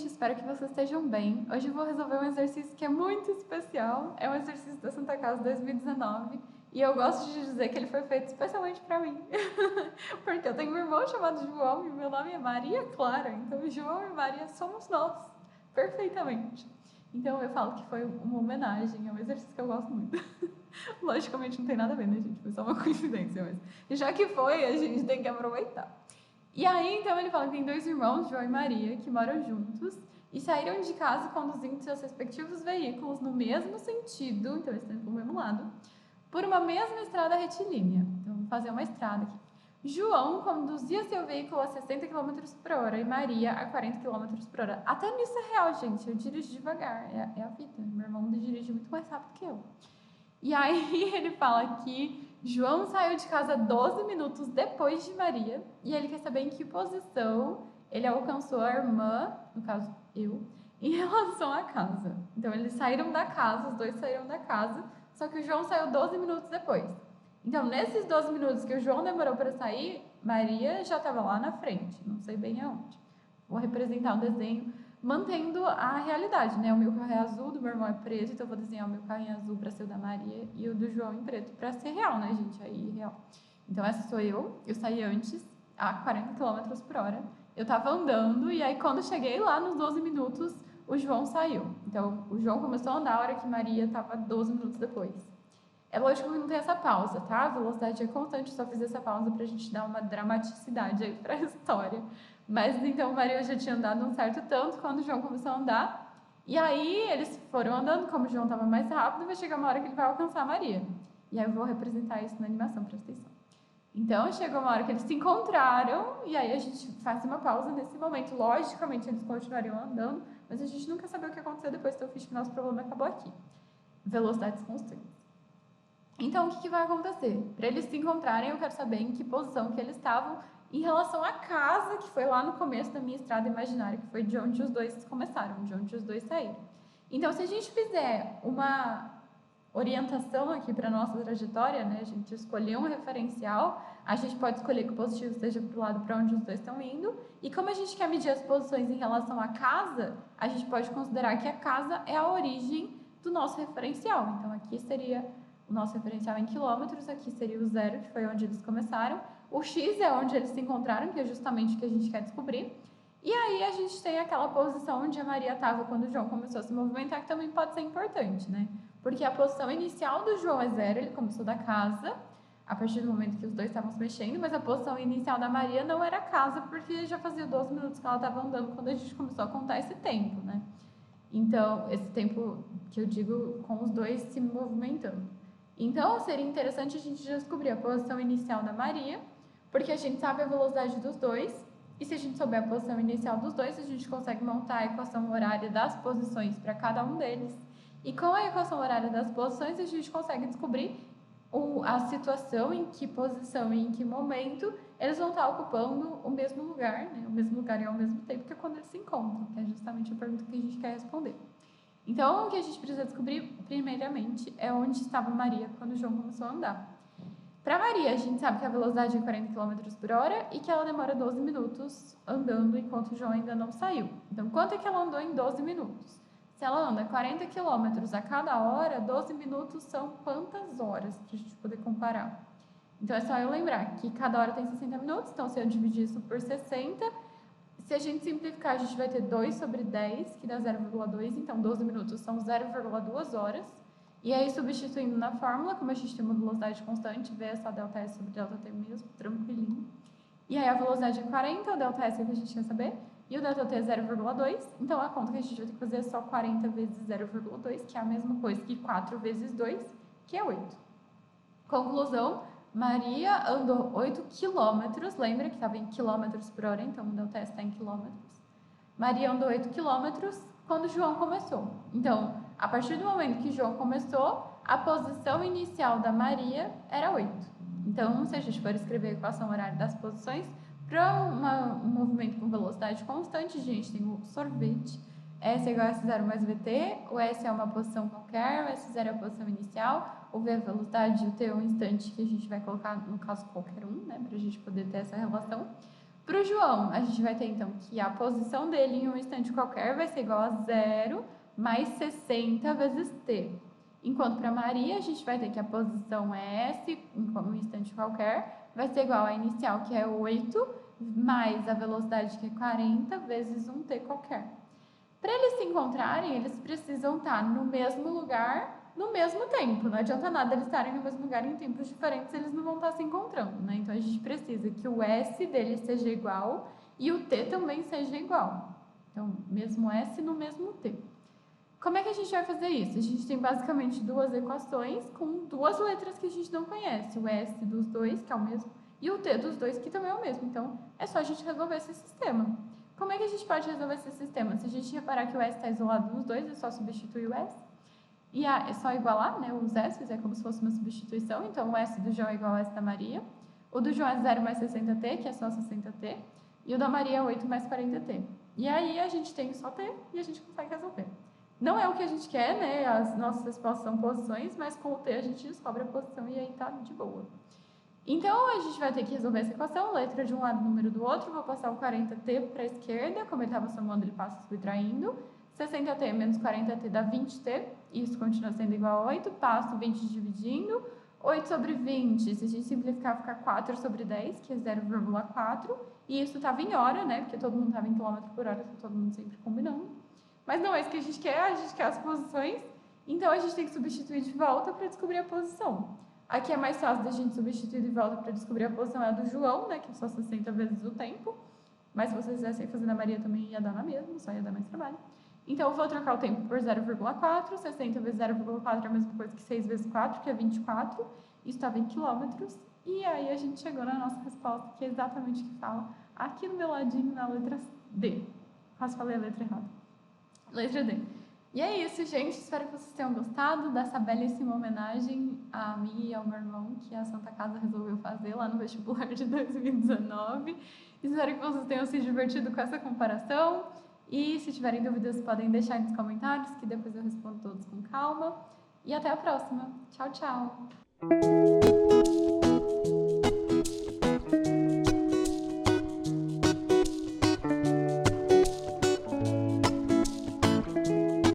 espero que vocês estejam bem. Hoje eu vou resolver um exercício que é muito especial. É um exercício da Santa Casa 2019 e eu gosto de dizer que ele foi feito especialmente para mim. Porque eu tenho um irmão chamado João e meu nome é Maria Clara. Então João e Maria somos nós, perfeitamente. Então eu falo que foi uma homenagem, é um exercício que eu gosto muito. Logicamente não tem nada a ver, né, gente? Foi só uma coincidência, mas já que foi, a gente tem que aproveitar. E aí, então, ele fala que tem dois irmãos, João e Maria, que moram juntos e saíram de casa conduzindo seus respectivos veículos no mesmo sentido, então eles estão indo para o mesmo lado, por uma mesma estrada retilínea. Então, vamos fazer uma estrada aqui. João conduzia seu veículo a 60 km por hora e Maria a 40 km por hora. Até nisso é real, gente. Eu dirijo devagar, é a vida. Meu irmão dirige muito mais rápido que eu. E aí ele fala que João saiu de casa 12 minutos depois de Maria e ele quer saber em que posição ele alcançou a irmã, no caso eu, em relação à casa. Então eles saíram da casa, os dois saíram da casa, só que o João saiu 12 minutos depois. Então nesses 12 minutos que o João demorou para sair, Maria já estava lá na frente, não sei bem aonde. Vou representar um desenho mantendo a realidade, né? O meu carro é azul, do meu irmão é preto, então eu vou desenhar o meu carro em azul para ser o da Maria e o do João em preto para ser real, né, gente? Aí, real. Então, essa sou eu saí antes, a 40 km por hora. Eu tava andando e aí, quando eu cheguei lá nos 12 minutos, o João saiu. Então, o João começou a andar a hora que Maria tava 12 minutos depois. É lógico que não tem essa pausa, tá? A velocidade é constante, só fiz essa pausa pra gente dar uma dramaticidade aí pra história. Mas então Maria já tinha andado um certo tanto quando o João começou a andar. E aí eles foram andando, como o João estava mais rápido, vai chegar uma hora que ele vai alcançar a Maria. E aí eu vou representar isso na animação, presta atenção. Então chegou uma hora que eles se encontraram e aí a gente faz uma pausa nesse momento. Logicamente eles continuariam andando, mas a gente nunca sabia o que aconteceu depois, então eu fiz que nosso problema acabou aqui. Velocidades constantes. Então, o que vai acontecer? Para eles se encontrarem, eu quero saber em que posição que eles estavam em relação à casa, que foi lá no começo da minha estrada imaginária, que foi de onde os dois começaram, de onde os dois saíram. Então, se a gente fizer uma orientação aqui para a nossa trajetória, né, a gente escolher um referencial, a gente pode escolher que o positivo esteja para o lado para onde os dois estão indo, e como a gente quer medir as posições em relação à casa, a gente pode considerar que a casa é a origem do nosso referencial. Então, aqui seria o nosso referencial em quilômetros, aqui seria o 0, que foi onde eles começaram. O x é onde eles se encontraram, que é justamente o que a gente quer descobrir. E aí a gente tem aquela posição onde a Maria estava quando o João começou a se movimentar, que também pode ser importante, né? Porque a posição inicial do João é 0, ele começou da casa, a partir do momento que os dois estavam se mexendo, mas a posição inicial da Maria não era a casa, porque já fazia 12 minutos que ela estava andando quando a gente começou a contar esse tempo, né? Então, esse tempo que eu digo com os dois se movimentando. Então, seria interessante a gente descobrir a posição inicial da Maria, porque a gente sabe a velocidade dos dois, e se a gente souber a posição inicial dos dois, a gente consegue montar a equação horária das posições para cada um deles. E com a equação horária das posições, a gente consegue descobrir a situação, em que posição e em que momento eles vão estar ocupando o mesmo lugar, né? O mesmo lugar e ao mesmo tempo, que é quando eles se encontram, que é justamente a pergunta que a gente quer responder. Então, o que a gente precisa descobrir, primeiramente, é onde estava Maria quando João começou a andar. Para Maria, a gente sabe que a velocidade é 40 km por hora e que ela demora 12 minutos andando enquanto João ainda não saiu. Então, quanto é que ela andou em 12 minutos? Se ela anda 40 km a cada hora, 12 minutos são quantas horas, para a gente poder comparar? Então, é só eu lembrar que cada hora tem 60 minutos, então se eu dividir isso por 60, se a gente simplificar, a gente vai ter 2 sobre 10, que dá 0,2, então 12 minutos são 0,2 horas. E aí, substituindo na fórmula, como a gente tem uma velocidade constante, V é só ΔS sobre ΔT mesmo, tranquilinho. E aí a velocidade é 40, o ΔS é o que a gente quer saber, e o ΔT é 0,2, então a conta que a gente vai ter que fazer é só 40 vezes 0,2, que é a mesma coisa que 4 vezes 2, que é 8. Conclusão, Maria andou 8 quilômetros, lembra que estava em quilômetros por hora, então o ΔS está em quilômetros. Maria andou 8 quilômetros quando João começou. Então, a partir do momento que João começou, a posição inicial da Maria era 8. Então, se a gente for escrever a equação horária das posições, para um movimento com velocidade constante, a gente tem o sorvete, S é igual a S0 mais VT, o S é uma posição qualquer, o S0 é a posição inicial, o V é a velocidade e o T é um instante que a gente vai colocar, no caso, qualquer um, né, para a gente poder ter essa relação. Para o João, a gente vai ter então que a posição dele em um instante qualquer vai ser igual a 0 mais 60 vezes t. Enquanto para Maria, a gente vai ter que a posição S em um instante qualquer vai ser igual à inicial, que é 8, mais a velocidade, que é 40, vezes um t qualquer. Para eles se encontrarem, eles precisam estar no mesmo lugar, no mesmo tempo. Não adianta nada eles estarem no mesmo lugar em tempos diferentes, eles não vão estar se encontrando, né? Então, a gente precisa que o S deles seja igual e o T também seja igual. Então, mesmo S no mesmo T. Como é que a gente vai fazer isso? A gente tem basicamente duas equações com duas letras que a gente não conhece. O S dos dois, que é o mesmo, e o T dos dois, que também é o mesmo. Então, é só a gente resolver esse sistema. Como é que a gente pode resolver esse sistema? Se a gente reparar que o S está isolado nos dois, é só substituir o S. E é só igualar, né? Os S, é como se fosse uma substituição. Então, o S do João é igual ao S da Maria. O do João é 0 mais 60t, que é só 60t. E o da Maria é 8 mais 40t. E aí, a gente tem só t e a gente consegue resolver. Não é o que a gente quer, né? As nossas respostas são posições, mas com o t a gente descobre a posição e aí tá de boa. Então, a gente vai ter que resolver essa equação, letra de um lado, número do outro. Vou passar o 40t para a esquerda, como ele estava somando, ele passa subtraindo. 60t menos 40t dá 20t, isso continua sendo igual a 8. Passo 20 dividindo. 8 sobre 20, se a gente simplificar, fica 4 sobre 10, que é 0,4. E isso estava em hora, né? Porque todo mundo estava em quilômetro por hora, todo mundo sempre combinando. Mas não é isso que a gente quer as posições. Então, a gente tem que substituir de volta para descobrir a posição. Aqui é mais fácil da gente substituir de volta para descobrir a posição, é a do João, né, que é só 60 vezes o tempo. Mas se vocês quisessem fazer na Maria também ia dar na mesma, só ia dar mais trabalho. Então, eu vou trocar o tempo por 0,4. 60 vezes 0,4 é a mesma coisa que 6 vezes 4, que é 24. Isso estava em quilômetros. E aí, a gente chegou na nossa resposta, que é exatamente o que fala aqui no meu ladinho, na letra D. Quase falei a letra errada. Letra D. E é isso, gente. Espero que vocês tenham gostado dessa belíssima homenagem a mim e ao meu irmão, que a Santa Casa resolveu fazer lá no vestibular de 2019. Espero que vocês tenham se divertido com essa comparação. E se tiverem dúvidas, podem deixar aí nos comentários, que depois eu respondo todos com calma. E até a próxima. Tchau, tchau!